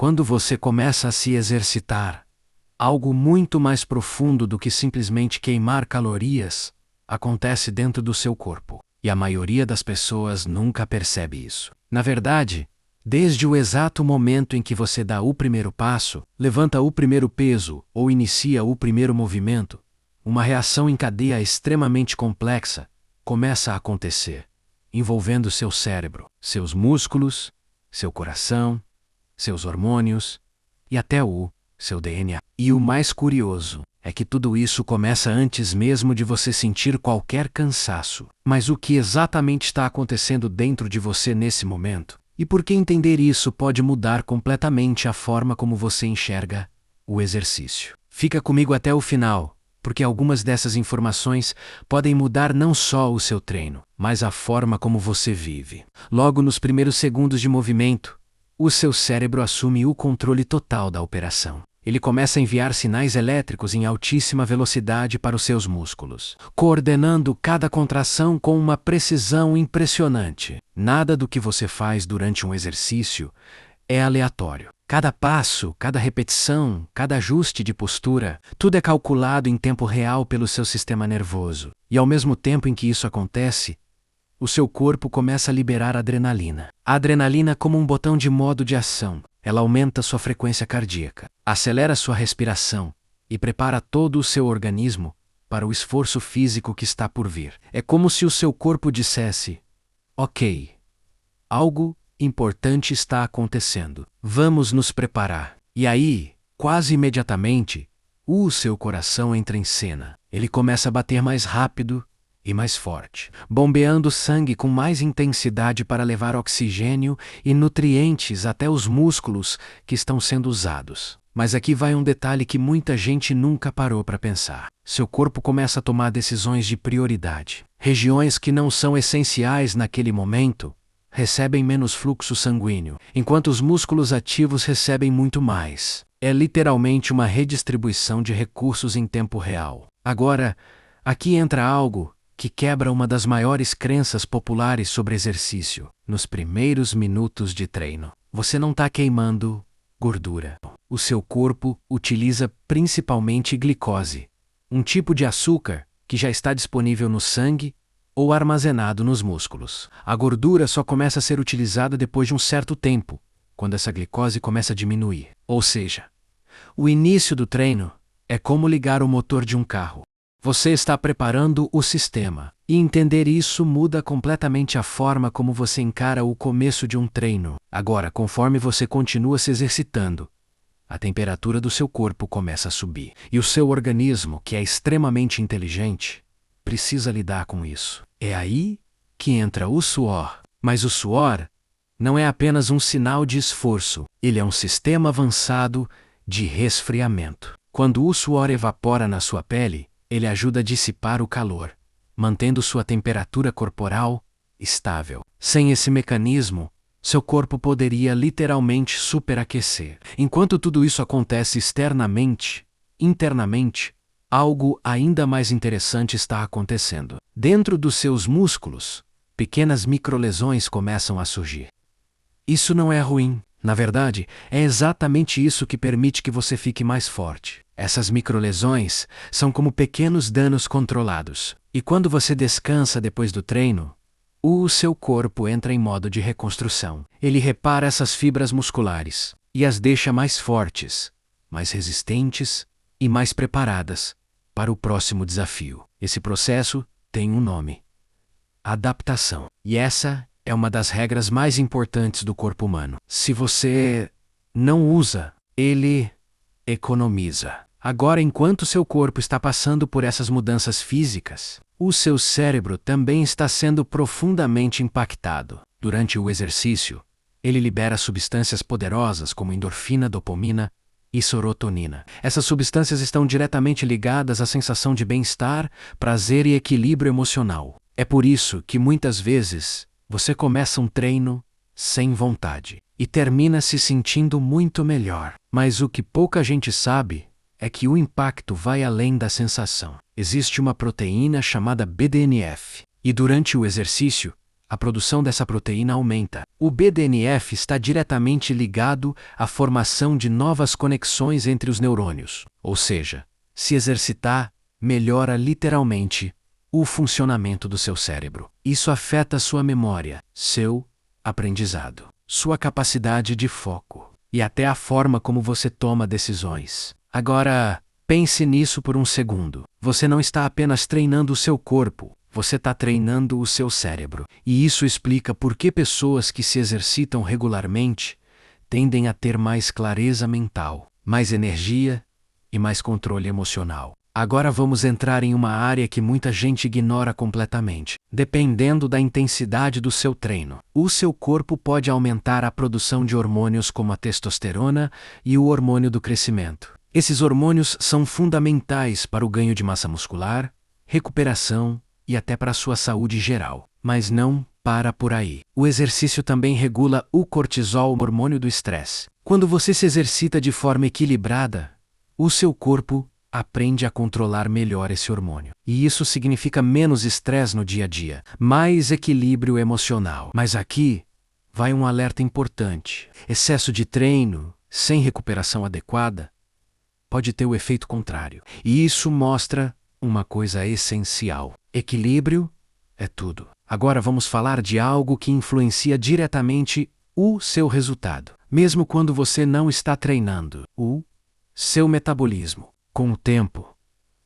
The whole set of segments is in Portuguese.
Quando você começa a se exercitar, algo muito mais profundo do que simplesmente queimar calorias acontece dentro do seu corpo. E a maioria das pessoas nunca percebe isso. Na verdade, desde o exato momento em que você dá o primeiro passo, levanta o primeiro peso ou inicia o primeiro movimento, uma reação em cadeia extremamente complexa começa a acontecer, envolvendo seu cérebro, seus músculos, seu coração, seus hormônios e até o seu DNA. E o mais curioso é que tudo isso começa antes mesmo de você sentir qualquer cansaço. Mas o que exatamente está acontecendo dentro de você nesse momento? E por que entender isso pode mudar completamente a forma como você enxerga o exercício? Fica comigo até o final, porque algumas dessas informações podem mudar não só o seu treino, mas a forma como você vive. Logo nos primeiros segundos de movimento, o seu cérebro assume o controle total da operação. Ele começa a enviar sinais elétricos em altíssima velocidade para os seus músculos, coordenando cada contração com uma precisão impressionante. Nada do que você faz durante um exercício é aleatório. Cada passo, cada repetição, cada ajuste de postura, tudo é calculado em tempo real pelo seu sistema nervoso. E ao mesmo tempo em que isso acontece, o seu corpo começa a liberar adrenalina. A adrenalina como um botão de modo de ação. Ela aumenta sua frequência cardíaca, acelera sua respiração e prepara todo o seu organismo para o esforço físico que está por vir. É como se o seu corpo dissesse: ok, algo importante está acontecendo. Vamos nos preparar. E aí, quase imediatamente, o seu coração entra em cena. Ele começa a bater mais rápido e mais forte, bombeando sangue com mais intensidade para levar oxigênio e nutrientes até os músculos que estão sendo usados. Mas aqui vai um detalhe que muita gente nunca parou para pensar. Seu corpo começa a tomar decisões de prioridade. Regiões que não são essenciais naquele momento recebem menos fluxo sanguíneo, enquanto os músculos ativos recebem muito mais. É literalmente uma redistribuição de recursos em tempo real. Agora, aqui entra algo que quebra uma das maiores crenças populares sobre exercício. Nos primeiros minutos de treino, você não está queimando gordura. O seu corpo utiliza principalmente glicose, um tipo de açúcar que já está disponível no sangue ou armazenado nos músculos. A gordura só começa a ser utilizada depois de um certo tempo, quando essa glicose começa a diminuir. Ou seja, o início do treino é como ligar o motor de um carro. Você está preparando o sistema, e entender isso muda completamente a forma como você encara o começo de um treino. Agora, conforme você continua se exercitando, a temperatura do seu corpo começa a subir, e o seu organismo, que é extremamente inteligente, precisa lidar com isso. É aí que entra o suor. Mas o suor não é apenas um sinal de esforço, ele é um sistema avançado de resfriamento. Quando o suor evapora na sua pele, ele ajuda a dissipar o calor, mantendo sua temperatura corporal estável. Sem esse mecanismo, seu corpo poderia literalmente superaquecer. Enquanto tudo isso acontece externamente, internamente, algo ainda mais interessante está acontecendo. Dentro dos seus músculos, pequenas microlesões começam a surgir. Isso não é ruim. Na verdade, é exatamente isso que permite que você fique mais forte. Essas microlesões são como pequenos danos controlados. E quando você descansa depois do treino, o seu corpo entra em modo de reconstrução. Ele repara essas fibras musculares e as deixa mais fortes, mais resistentes e mais preparadas para o próximo desafio. Esse processo tem um nome: adaptação. E essa é uma das regras mais importantes do corpo humano. Se você não usa, ele economiza. Agora, enquanto seu corpo está passando por essas mudanças físicas, o seu cérebro também está sendo profundamente impactado. Durante o exercício, ele libera substâncias poderosas como endorfina, dopamina e serotonina. Essas substâncias estão diretamente ligadas à sensação de bem-estar, prazer e equilíbrio emocional. É por isso que muitas vezes você começa um treino sem vontade e termina se sentindo muito melhor. Mas o que pouca gente sabe é que o impacto vai além da sensação. Existe uma proteína chamada BDNF, e durante o exercício, a produção dessa proteína aumenta. O BDNF está diretamente ligado à formação de novas conexões entre os neurônios. Ou seja, se exercitar melhora literalmente o funcionamento do seu cérebro. Isso afeta sua memória, seu aprendizado, sua capacidade de foco e até a forma como você toma decisões. Agora, pense nisso por um segundo. Você não está apenas treinando o seu corpo, você está treinando o seu cérebro. E isso explica por que pessoas que se exercitam regularmente tendem a ter mais clareza mental, mais energia e mais controle emocional. Agora vamos entrar em uma área que muita gente ignora completamente. Dependendo da intensidade do seu treino, o seu corpo pode aumentar a produção de hormônios como a testosterona e o hormônio do crescimento. Esses hormônios são fundamentais para o ganho de massa muscular, recuperação e até para a sua saúde geral. Mas não para por aí. O exercício também regula o cortisol, o hormônio do estresse. Quando você se exercita de forma equilibrada, o seu corpo aprende a controlar melhor esse hormônio. E isso significa menos estresse no dia a dia, mais equilíbrio emocional. Mas aqui vai um alerta importante. Excesso de treino, sem recuperação adequada, pode ter o efeito contrário. E isso mostra uma coisa essencial. Equilíbrio é tudo. Agora vamos falar de algo que influencia diretamente o seu resultado. Mesmo quando você não está treinando, o seu metabolismo. Com o tempo,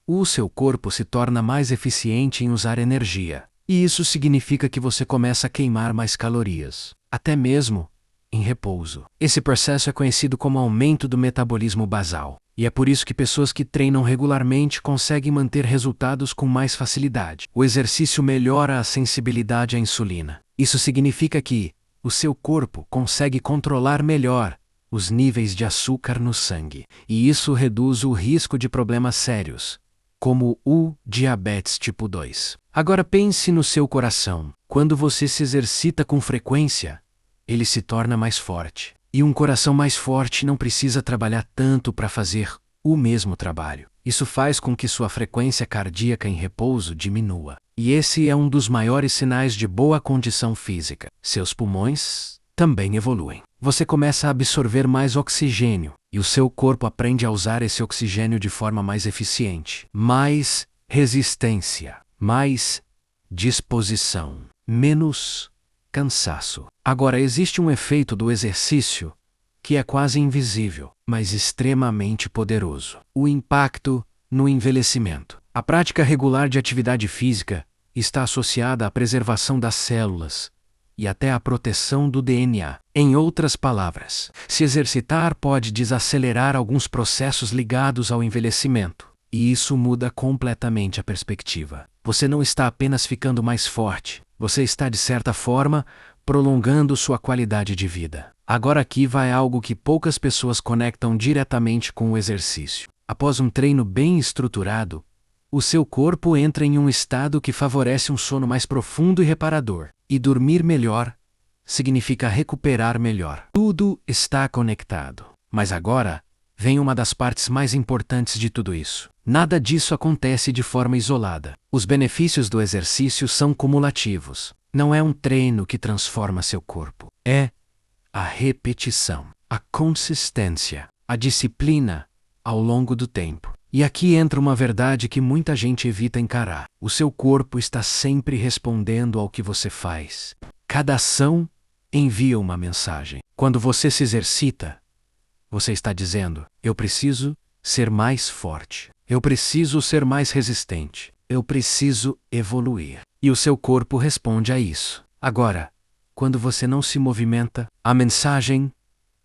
o seu corpo se torna mais eficiente em usar energia. E isso significa que você começa a queimar mais calorias, até mesmo em repouso. Esse processo é conhecido como aumento do metabolismo basal. E é por isso que pessoas que treinam regularmente conseguem manter resultados com mais facilidade. O exercício melhora a sensibilidade à insulina. Isso significa que o seu corpo consegue controlar melhor os níveis de açúcar no sangue. E isso reduz o risco de problemas sérios, como o diabetes tipo 2. Agora pense no seu coração. Quando você se exercita com frequência, ele se torna mais forte. E um coração mais forte não precisa trabalhar tanto para fazer o mesmo trabalho. Isso faz com que sua frequência cardíaca em repouso diminua. E esse é um dos maiores sinais de boa condição física. Seus pulmões também evoluem. Você começa a absorver mais oxigênio, e o seu corpo aprende a usar esse oxigênio de forma mais eficiente. Mais resistência, mais disposição, menos cansaço. Agora, existe um efeito do exercício que é quase invisível, mas extremamente poderoso. O impacto no envelhecimento. A prática regular de atividade física está associada à preservação das células e até à proteção do DNA. Em outras palavras, se exercitar pode desacelerar alguns processos ligados ao envelhecimento. E isso muda completamente a perspectiva. Você não está apenas ficando mais forte, você está, de certa forma, prolongando sua qualidade de vida. Agora aqui vai algo que poucas pessoas conectam diretamente com o exercício. Após um treino bem estruturado, o seu corpo entra em um estado que favorece um sono mais profundo e reparador. E dormir melhor significa recuperar melhor. Tudo está conectado. Mas agora vem uma das partes mais importantes de tudo isso. Nada disso acontece de forma isolada. Os benefícios do exercício são cumulativos. Não é um treino que transforma seu corpo. É a repetição, a consistência, a disciplina ao longo do tempo. E aqui entra uma verdade que muita gente evita encarar. O seu corpo está sempre respondendo ao que você faz. Cada ação envia uma mensagem. Quando você se exercita, você está dizendo: eu preciso ser mais forte. Eu preciso ser mais resistente. Eu preciso evoluir. E o seu corpo responde a isso. Agora, quando você não se movimenta, a mensagem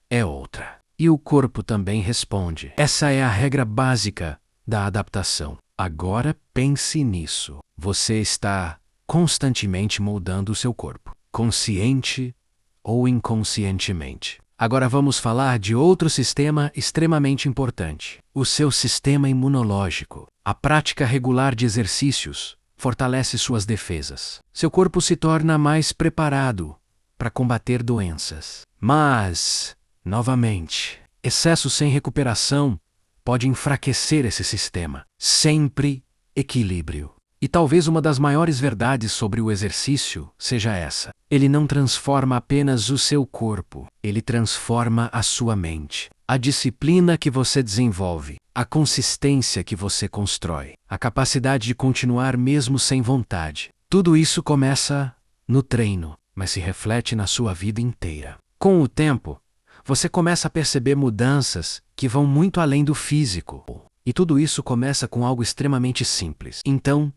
é outra. E o corpo também responde. Essa é a regra básica da adaptação. Agora pense nisso. Você está constantemente moldando o seu corpo, consciente ou inconscientemente. Agora vamos falar de outro sistema extremamente importante: o seu sistema imunológico. A prática regular de exercícios fortalece suas defesas. Seu corpo se torna mais preparado para combater doenças. Mas, novamente, excesso sem recuperação pode enfraquecer esse sistema. Sempre equilíbrio. E talvez uma das maiores verdades sobre o exercício seja essa: ele não transforma apenas o seu corpo, ele transforma a sua mente. A disciplina que você desenvolve, a consistência que você constrói, a capacidade de continuar mesmo sem vontade. Tudo isso começa no treino, mas se reflete na sua vida inteira. Com o tempo, você começa a perceber mudanças que vão muito além do físico. E tudo isso começa com algo extremamente simples. Então,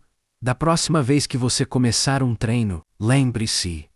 da próxima vez que você começar um treino, lembre-se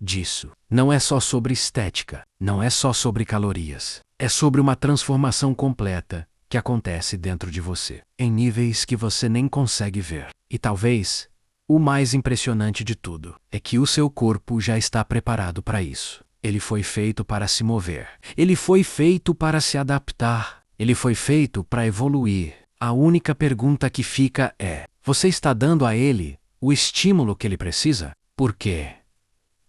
disso. Não é só sobre estética, não é só sobre calorias. É sobre uma transformação completa que acontece dentro de você, em níveis que você nem consegue ver. E talvez, o mais impressionante de tudo é que o seu corpo já está preparado para isso. Ele foi feito para se mover. Ele foi feito para se adaptar. Ele foi feito para evoluir. A única pergunta que fica é: você está dando a ele o estímulo que ele precisa? Por quê?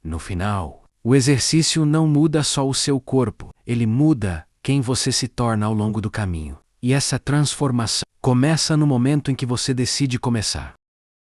No final, o exercício não muda só o seu corpo, ele muda quem você se torna ao longo do caminho. E essa transformação começa no momento em que você decide começar.